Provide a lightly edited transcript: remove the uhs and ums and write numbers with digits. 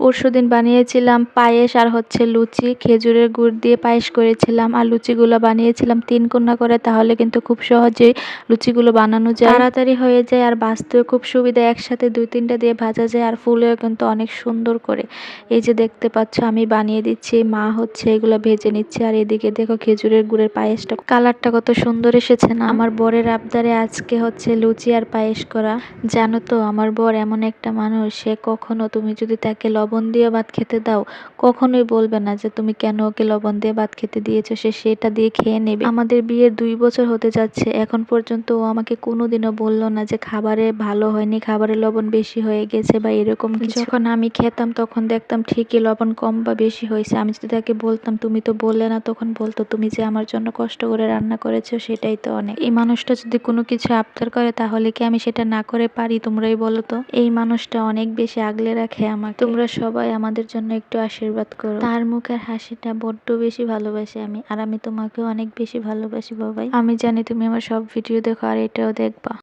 পরশুদিন বানিয়েছিলাম পায়েস আর হচ্ছে লুচি, খেজুরের গুড় দিয়ে পায়েস করেছিলাম আর লুচিগুলো বানিয়েছিলাম 3 কোনা করে। তাহলে কিন্তু খুব সহজেই লুচিগুলো বানানো যায়, তাড়াতাড়ি হয়ে যায় আর ভাজতেও খুব সুবিধা। একসাথে 2-3টা দিয়ে ভাজা যায় আর ফুলেও কিন্তু অনেক সুন্দর করে। এই যে দেখতে পাচ্ছ আমি বানিয়ে দিচ্ছি, মা হচ্ছে এগুলো ভেজে নিচ্ছে। আর এদিকে দেখো খেজুরের গুড়ের পায়েসটা কালারটা কত সুন্দর এসেছে না। আমার বরের আবদারে আজকে হচ্ছে লুচি আর পায়েস করা। জানো তো আমার বর এমন একটা মানুষ, সে কখনো তুমি যদি তাকে লবণ দিয়ে ভাত খেতে দাও কখনোই বলবে না যে তুমি কেন ওকে লবণ দিয়ে ভাত খেতে দিয়েছো, সে সেটা দিয়ে খেয়ে নেবে। আমাদের বিয়ের 2 বছর হতে যাচ্ছে, এখন পর্যন্ত ও আমাকে কোনোদিনও বললো না যে খাবারে ভালো হয়নি, খাবারে লবণ বেশি হয়ে গেছে বা এরকম কিছু। যখন আমি খেতাম তখন দেখতাম ঠিকই লবণ কম বা বেশি হয়েছে, আমি যদি তাকে বলতাম তুমি তো বললে না, তখন বলতো তুমি যে আমার জন্য কষ্ট করে রান্না করেছো সেটাই তো অনেক। এই মানুষটা যদি কোনো কিছু আবদার করে তাহলে কি আমি সেটা না করে পারি? তোমরাই বলো তো। এই মানুষটা অনেক বেশি আগলে রাখে আমাকে। তোমরা সবাই আমাদের জন্য একটু আশীর্বাদ করো। তার মুখের হাসিটা বড্ড বেশি ভালোবাসি আমি, আর আমি তোমাকেও অনেক বেশি ভালোবাসি বাবাই। আমি জানি তুমি আমার সব ভিডিও দেখো আর এটাও দেখবা।